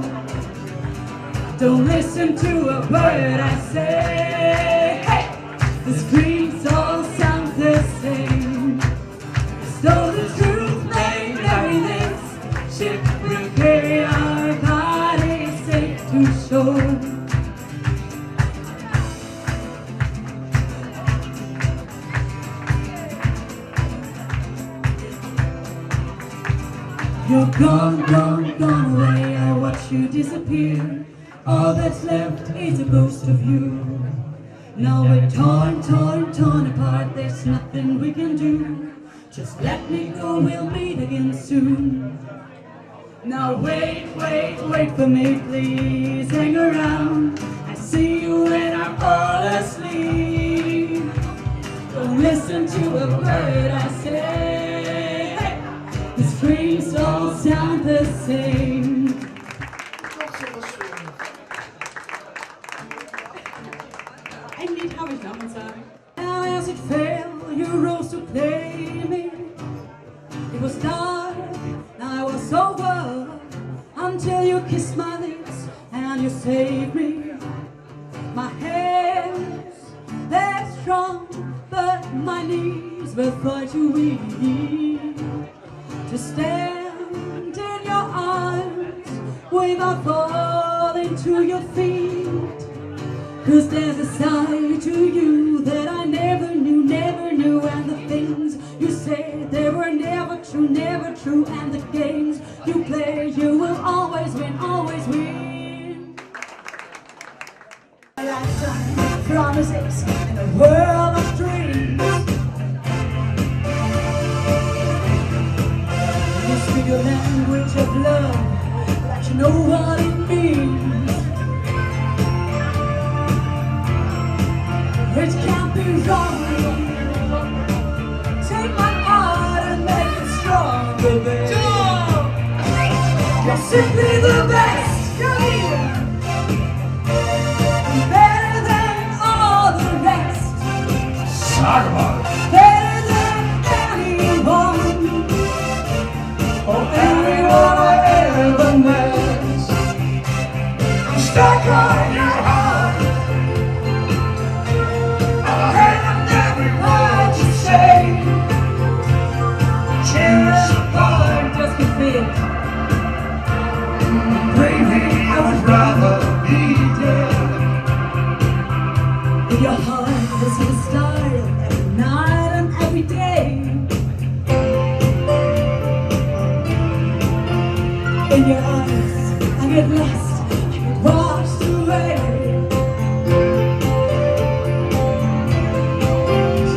Don't listen to a bird, I say. Hey! The screams all sound the same. So the truth may bury this ship will carry our bodies safe to shore. You're gone, gone, gone away. I watch you disappear. All that's left is a ghost of you. Now we're torn, torn, torn apart. There's nothing we can do. Just let me go, we'll meet again soon. Now wait, wait, wait for me, please hang around. I see you when I'm all asleep. Don't listen to a word I say. The screams all sound the same. Endlich habe ich noch einen Song. Now as it fell, you rose to play me. It was dark, now I was sober, until you kissed my lips and you saved me. My hands, they're strong, but my knees were far too weak to stand in your arms without falling to your feet. 'Cause there's a side to you that I never knew, and the things you said, they were never true, and the games you play, you will always win, always win. A lifetime of promises in a world of dreams. You speak a language of love, like you know what it means. It can't be wrong. Take my arm. simply the best. You're here. Better than all the rest. Sag mal. Better than anyone. Or anyone I ever met. I'm stuck on your heart. I heard every word you say. Cheers apart, just a bit. Baby, I would rather be dead. In your heart, there's a style every night and every day. In your eyes, I get lost, I get washed away.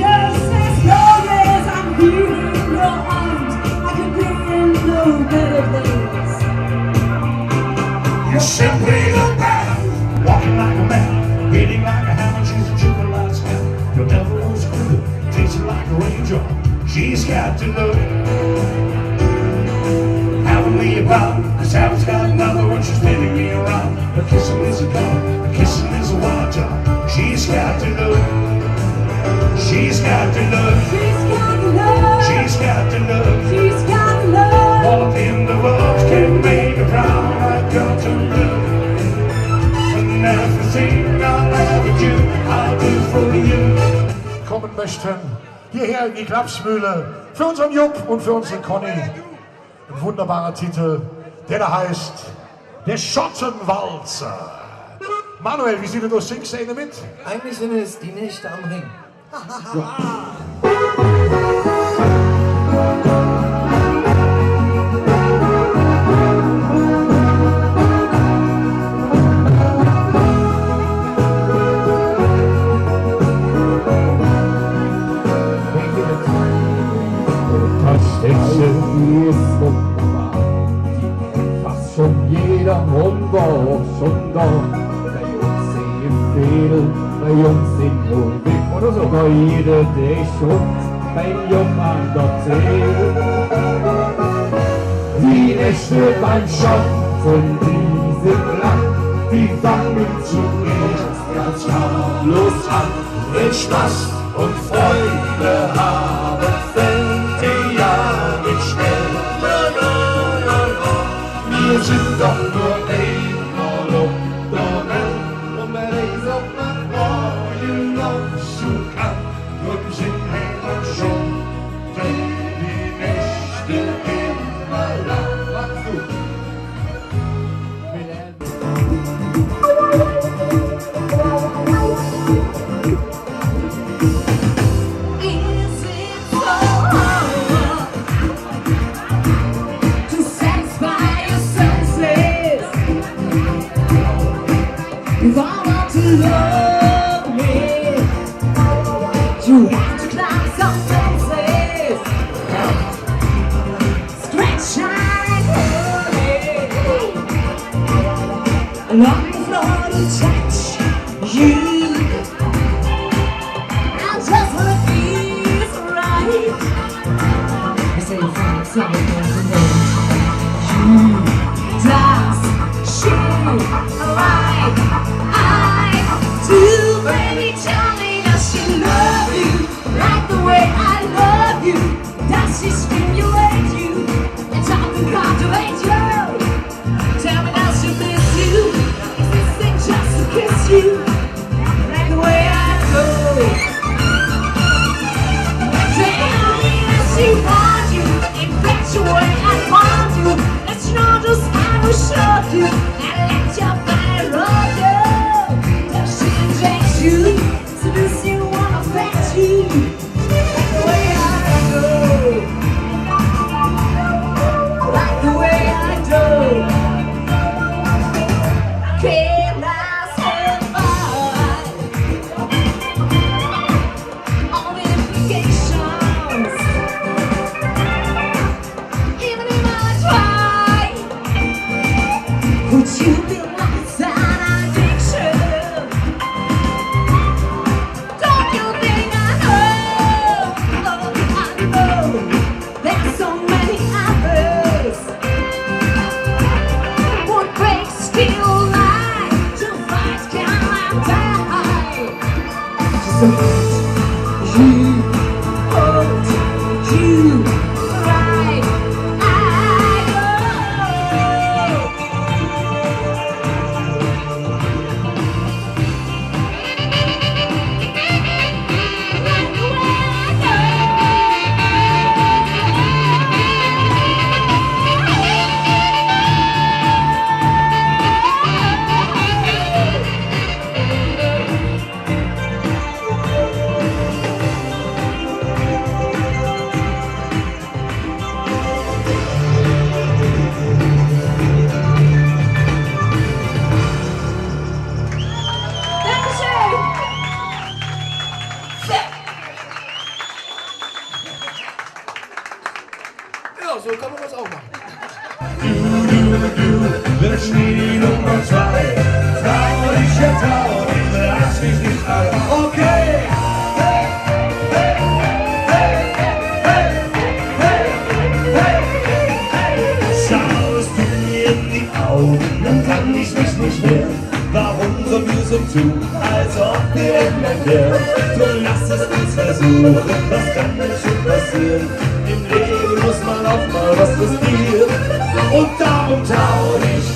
Just as long as I'm here in your arms, I could be in no better place. You're simply the best. Walking like a man, hitting like a hammer, she's a juvenile like scam. You'll never lose a clue, tasting like a ranger. She's got to look. Heavenly about, cause heaven's got another when she's spinning me around. Her kissing is a gun, her kissing is a wild job. She's got to look. She's got to look. She's got love, She's got to look. she's got love. All up in the world can make a brown eyed girl turn blue. And everything I'll ever do, I'll do for you. Kommen möchten hierher in die Klapsmühle für unseren Jupp und für unsere Conny. Ein wunderbarer Titel, der da heißt Der Schottenwalzer. Manuel, wie sieht es aus? Singst du eine mit? Eigentlich sind es die Nächte am Ring. Hexe, die ist wunderbar. Die kennt fast schon jeder und war auch schon da. Bei uns im Fädel, bei uns in Nürnberg oder sogar jeder, der schon beim Jungen an der Zähl. Die Nächte beim Schatten, die sind lang, die fangen zuerst ganz harmlos an. Wenn Spaß und Freude haben, fällt die Jahr nicht schnell. Wir sind doch nur einmal auf der Welt und wer ist auf nach Freuen noch so kann, drum sind wir schon, denn die Nächte immer lang. Machst du? Is it so hard to satisfy your senses? If I want to love me, you have to climb some fences. Stretch and along the floor to touch you. I just wanna feel so right. I say you find something to know. You does she right? I do, baby. Tell me, does she love you like the way I love you? Does she stimulate you and talk and cultivate you? Tell me, does she miss you? Is this thing just to kiss you like the way I do? Tell me, does she want you? Infatuate and want you? Let's not just have a shot you and let your body run you. Does she inject you? Seduce you, wanna affect you like the way I do? so kann man das auch machen. Du bist die Nummer 2. Trau dich, ja trau dich, lass mich nicht an. Okay! Hey, hey, hey, hey, hey, hey, hey. Schaust du mir in die Augen, dann kann ich mich nicht wehren. Warum so mühsam tun, als ob wir ändern wären? So lass es uns versuchen, was kann denn schon passieren? Im Leben muss man auch mal was riskieren. Und darum trau dich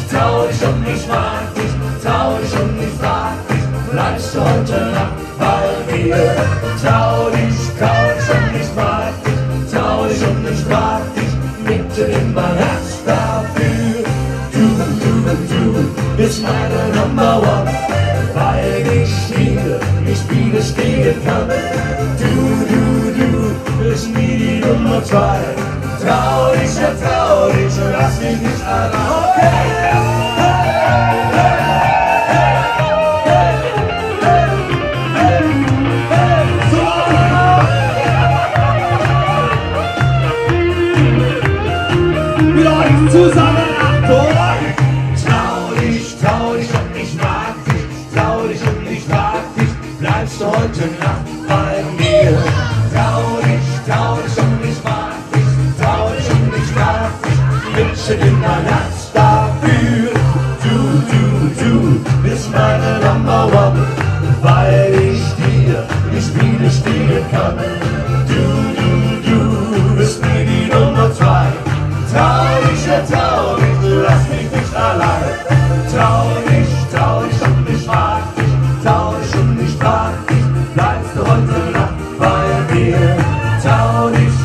und ich mag dich, trau dich und ich frag dich, bleibst du heute Nacht bei mir? Trau dich und ich mag dich, trau dich und ich frag dich, mitten in mein Herz dafür. Du bist meine Number One, weil ich dir nicht widerstehen kann. Du bist nie die Nummer 2. Trau dich, ja trau dich, lass mich nicht allein. Okay. Zusammen, Achtung! Trau dich und ich mag dich, trau dich und ich frag dich, bleibst du heute Nacht bei mir? Trau dich und ich mag dich, trau dich und ich frag dich, wünsche dir mein Herz dafür. Du bist meine Number One, weil ich dir nicht widerstehen kann. Du bist mir die Nummer 2. Trau dich, lass mich nicht allein. Trau dich und ich mag dich, trau dich und ich frag dich, bleibst du heute Nacht bei mir? Trau dich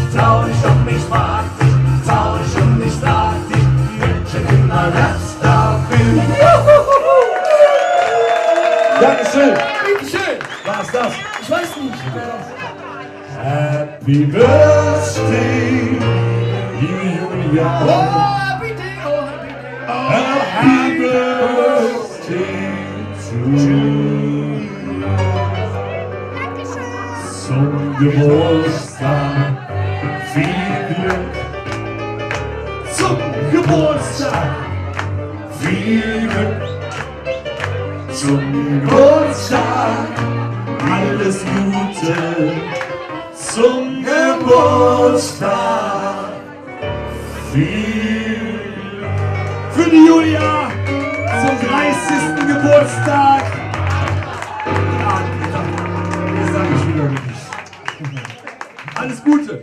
und ich mag dich, trau dich und ich frag dich, wünsche dir mein Herz dafür. Dankeschön. Bitteschön. Was ist das? Ich weiß nicht. Happy Birthday, Julia. Oh, happy day, oh, happy day. Happy Birthday to you. Zum Geburtstag viel Glück. Zum Geburtstag viel Glück. Zum Geburtstag alles Gute. Zum Geburtstag viel für die Julia zum 30. Geburtstag. Ja, das sage ich wieder nicht. Alles Gute.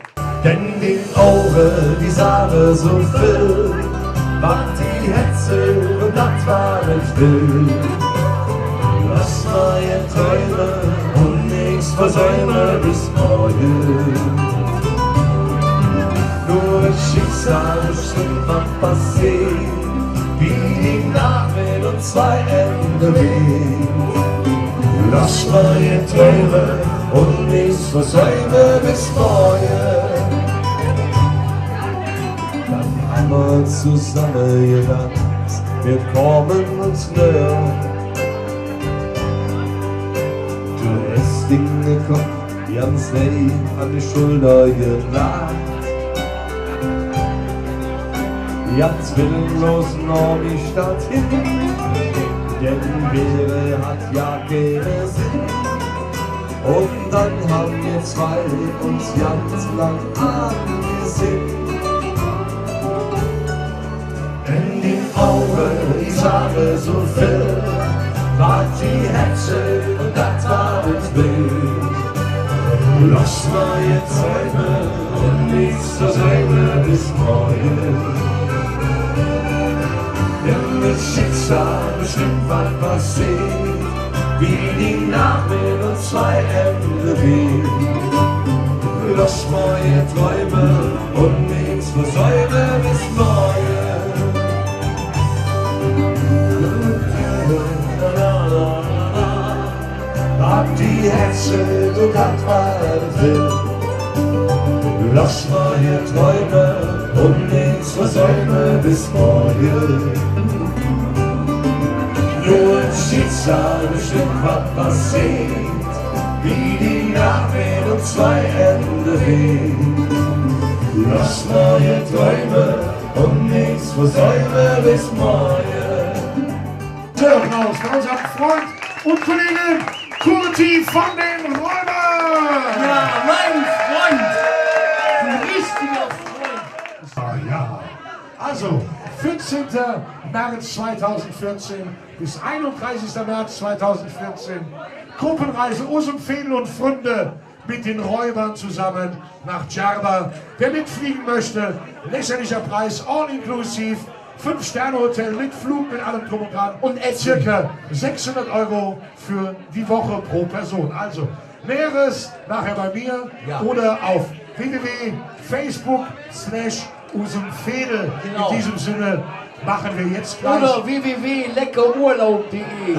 Denn die Augen, die sahen so viel, macht die Hetze und das war nicht will. Lass meine Träume und nichts versäume bis morgen. Nur Schicksal bestimmt, was passiert, wie die Nacht mit uns 2 Ende weht. Lass meine Träume und nichts versäume bis morgen. Dann haben wir zusammen gedacht, wir kommen uns näher. Du hast Dinge gekocht, ganz nah an die Schulter genagt. Ganz willenlos nahm die Stadt hin, denn Wäre hat ja keinen Sinn. Und dann haben wir 2 uns ganz lang angesehen. In den Augen, die Sache so viel, war die Hetze und das war das Bild. Lass meine Träume und nichts versäume bis morgen. Denn das Schicksal bestimmt, was passiert, wie die Nacht mit uns 2 Ende weht. Lass meine Träume und nichts versäume bis morgen. Hab die Hetze, du kannst mal will. Lass meine Träume und nichts versäume bis morgen. Nur ein Schicksal bestimmt, was passiert, wie die Nacht mit uns 2 Ende weht. lass neue Träume und nichts versäume bis morgen. Applaus für unseren Freund und Kollegen Kurti von den Räubern! Ja, mein Freund! Ein richtiger Freund! Ah, ja. Also, 14. März 2014 bis 31. März 2014. Gruppenreise Usum Fedel und Freunde mit den Räubern zusammen nach Djerba. Wer mitfliegen möchte, lächerlicher Preis, all inclusive. 5-Sterne-Hotel mit Flug, mit allem drum und dran und circa 600 € für die Woche pro Person. Also, Näheres nachher bei mir oder auf www.facebook/usumfedel. Genau. In diesem Sinne machen wir jetzt gleich. Oder www.leckerurlaub.de.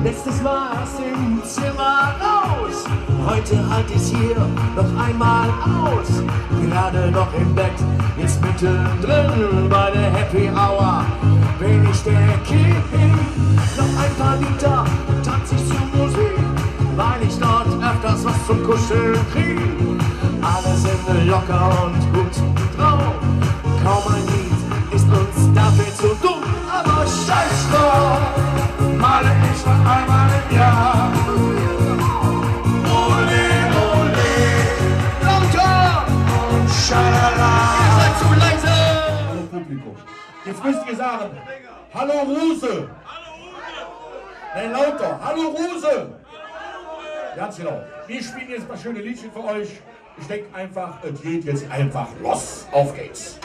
Letztes war's im Zimmer raus, heute halt ich's hier noch einmal aus. Gerade noch im Bett, jetzt mittendrin bei der Happy Hour. Bin ich der King, noch ein paar Liter, tanz ich zur Musik, weil ich dort öfters was zum Kuscheln krieg. Alle sind locker und gut drauf, kaum ein Lied ist uns dafür zu dumm, aber scheiß drauf. Male ich noch einmal im Jahr. Ole, ole, lauter und schalala. Ihr seid zu leise! Hallo Publikum. Jetzt müsst ihr sagen, hallo Ruse. Nein, lauter, hallo Ruse. Ganz genau. Wir spielen jetzt mal schöne Liedchen für euch. Ich denke einfach, es geht jetzt einfach los. Auf geht's.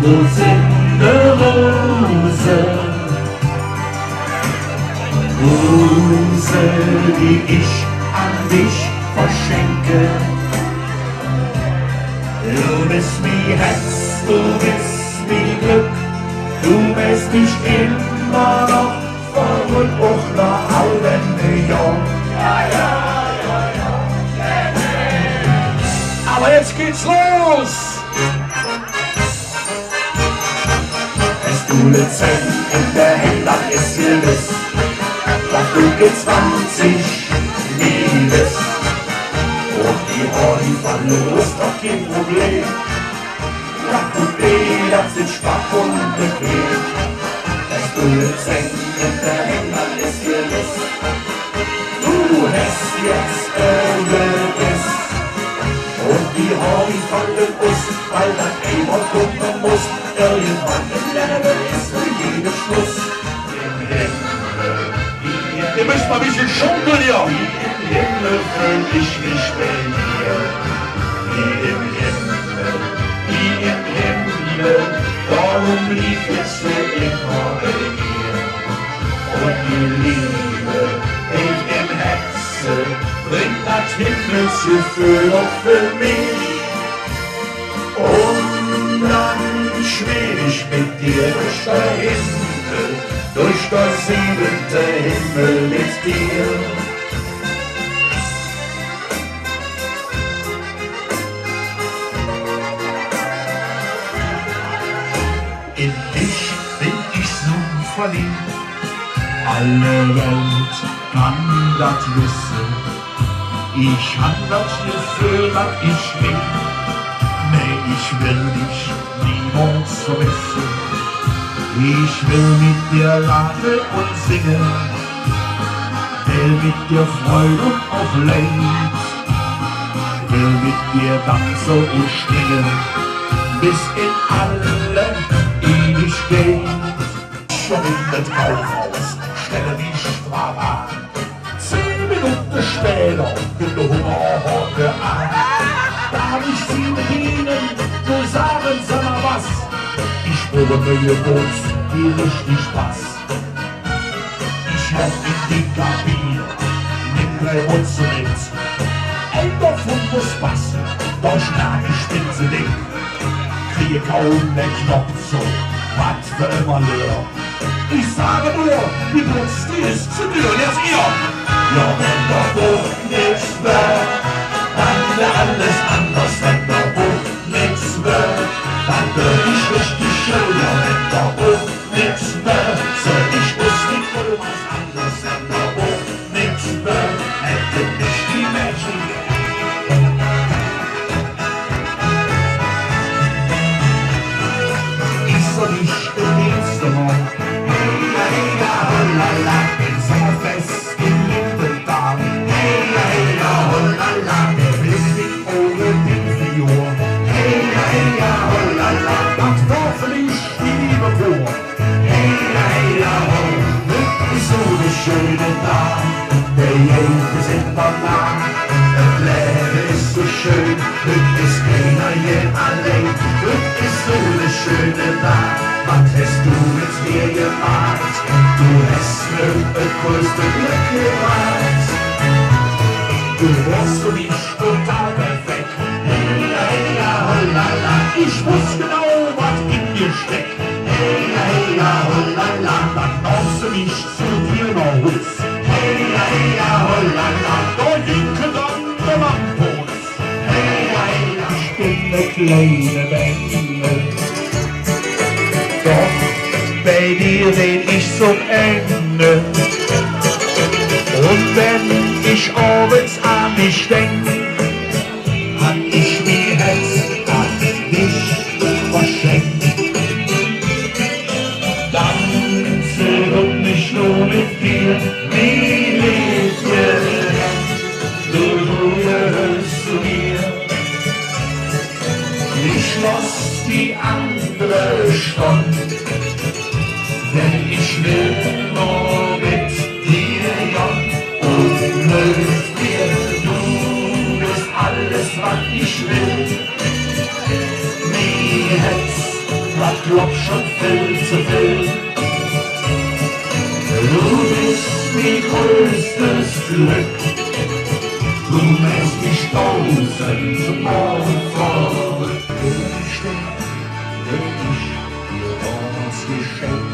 Wo sind die Rose? Rose, die ich an dich verschenke. Du bist wie Herz, du bist wie Glück, du bist mich immer noch verrückt, auch nach halben Million. Ja, ja, ja, ja, aber jetzt geht's los! Du Lizenz in der Hand, das ist gewiss. Doch du gibst 20 Liebes. Und die Horn fallen los, doch kein Problem. Doch du das sind schwach und bequem. Das du Lizenz in der Hand, das ist gewiss. Du hast jetzt gewiss. Und die Horn fallen los, weil das immer kommen muss. Irgendwann im Leben ist für jeden Schluss. Ihr müsst mal ein bisschen schunkeln hier. Wie im Himmel fühl ich mich bei dir. Wie im Himmel, wie im Himmel. Darum lief es für immer bei mir. Und die Liebe, ich im Herzen, bringt das Himmelsgefühl auch für mich. Und dann schweb ich mit dir durch der Himmel, durch das 7. Himmel mit dir. In dich bin ich so verliebt, alle Welt kann das wissen. Ich hab das Gefühl, dass ich will. Nee, ich will dich niemals vermissen. Ich will mit dir lachen und singen, will mit dir Freude und auch Leid, will mit dir tanzen und springen, bis in alle Ewigkeit. Schon in das Kaufhaus stelle die Sprache an, 10 Minuten später bin du Hummerhorke an. Da hab ich sie mit ihnen, du sagen sie mal was. Ich spüre mir Boots, die richtig Spaß. Ich lauf in die Kabine, nimm gleich Mutze mit. Ein davon muss passen, doch schlag ich spitze dick. Kriege kaum den Knopf zu, was für immer leer. Ich sage nur, die Brust, die ist zu dünn, jetzt ihr. Ja, wenn der Boden nicht Menschen. Ich soll dich demnächst einmal, hey, hey, ja, hollala, im Sommerfest in Lindenthal. Hey, hey, ja, hollala, der Blick ohne Divior. Hey, hey, ja, hollala, das taufe ich die Liebe vor. Hey, hey, ja, hollala, ist so eine schöne Tag. Der Jäger sind beim Namen, das Leben ist so schön, Glück ist keiner hier allein. Glück ist so eine schöne Nacht, was hast du mit mir gemacht? Du hast mir das größte Glück gebracht. Du warst für mich total perfekt. Hey, hey, ja, hollala, ich wusste genau, was in dir steckt. Hey, hey, ja, hollala, dann nahm du mich zu dir nach Haus. Hey, hey, ja, hollala, da hinken dann der Mannfuß. Hey, hey, ja, ich bin ne kleine Bände. Doch bei dir seh ich zum Ende. Und wenn ich abends an dich denk, hat ich mir Herz an dich verschenkt. Dann zähl nicht nur mit dir, wie lebt ihr? Du gehörst zu mir. Ich lass die andere Stunde, denn ich will nur mit dir, ja, und hilf mir, du bist alles, was ich will. Mir Herz, was klopft schon viel zu viel. Du bist mein größtes Glück, du machst mich tausendmal verrückt. Ich dir das Geschenk.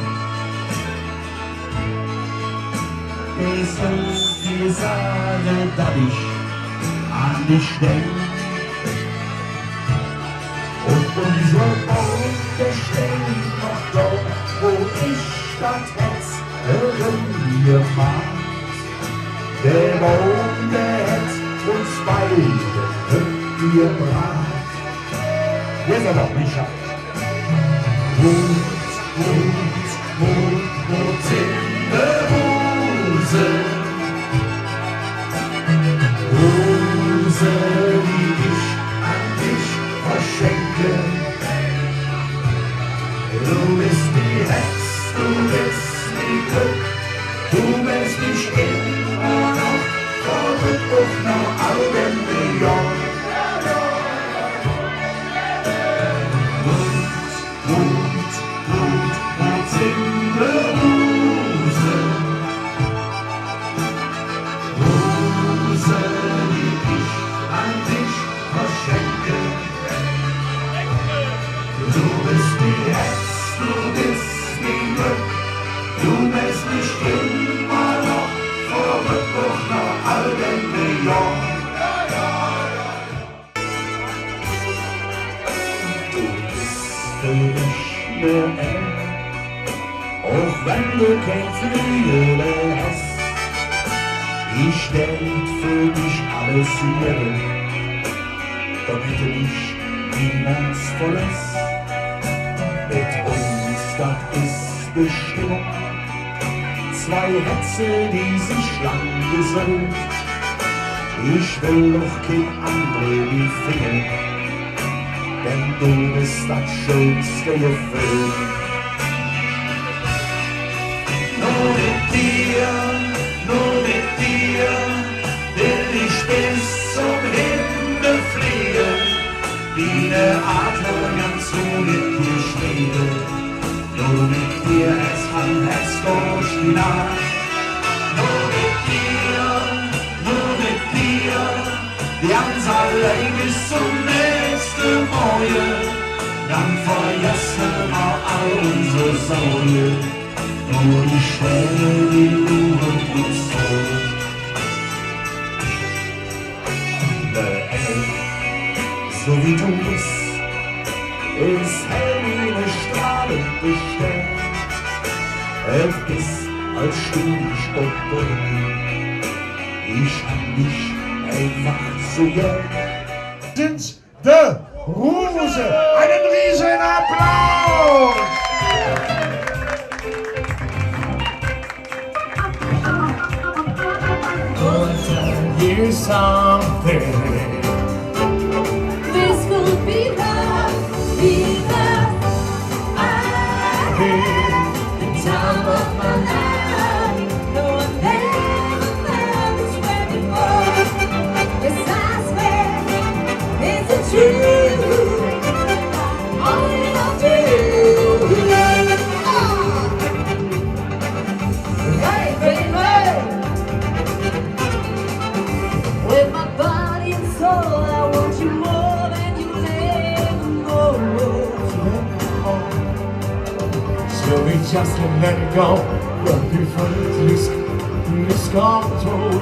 Ich soll dir sagen, dass ich an dich denk. Und unser Baum, der steht noch dort, wo ich das Herz gemacht. Der Baum, der hat uns beide gebracht. Hier ist er doch, Micha. Mut in der Hose. Hose, die ich an dich verschenke. Du bist die Herz, du bist die Glück. Du bist mich immer noch verrückt auf noch Augenblick. Auch wenn du kein Flügel hast, ich denk für dich alles hier, damit du dich niemals verlässt. Mit uns, das ist Bestimmung, zwei Herzen, die sich lang gesöhnt. Ich will doch kein andere wie Finger, denn du bist das schönste Gefühl. Nur mit dir will ich bis zum Himmel fliegen, wie der Adler ganz so mit dir schwebe. Nur mit dir es an Herz durch die Nacht. Nur mit dir, ganz allein bis zum nächsten Morgen, dann vergessen wir all unsere Sorge. Nur die Sterne, die Ruhe uns holt. Der Engel, so wie du bist, ist hell wie eine strahlende Stern. Es ist, als steh ich dort drin. Ich hab dich einfach zu jung. Sind de Ruse. Einen riesen Applaus! Here's something. This could be love because I had the time of my life. No one ever felt this way before. Yes, I swear it's the truth. Only love to you. Hey, baby. With my body and soul, I want you more than you'll ever know. So we just can't let it go. But before this control.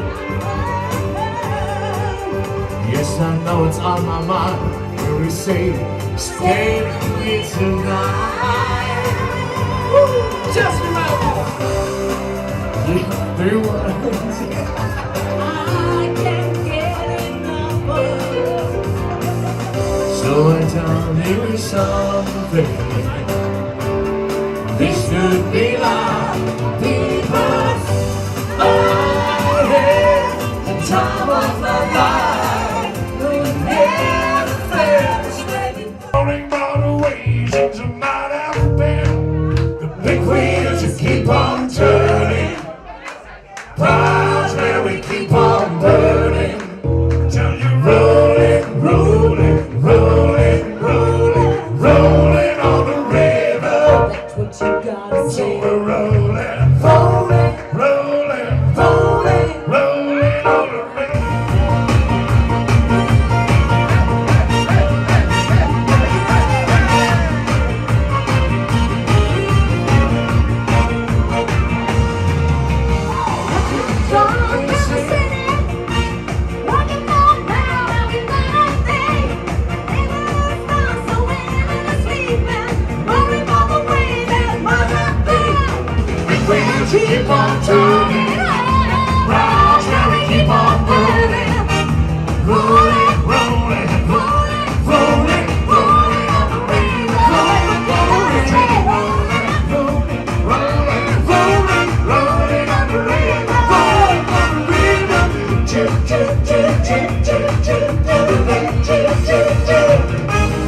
Yes, I know it's on my mind. When we say, stay with me tonight. Woo! Just remember. Do you want to? I can't get enough of you. So I tell you something. This could be love because I had the time of my life. No one ever felt this way. Rolling by the ways into my alphabet. The big wheels just keep on turning. Proud's where we keep on burning. Till you're rolling, rolling, rolling, rolling, rolling on the river. That's what you gotta So say. we're rolling, rolling, rolling, rolling, rolling on the river. Keep on turning, round where we keep on burning, rolling, rolling, rolling, rolling, rolling on the river, rolling, rolling, rolling, rolling on the river, rolling on the river, chip, chip, chip, chip, chip, chip, chip, chip, chip, chip.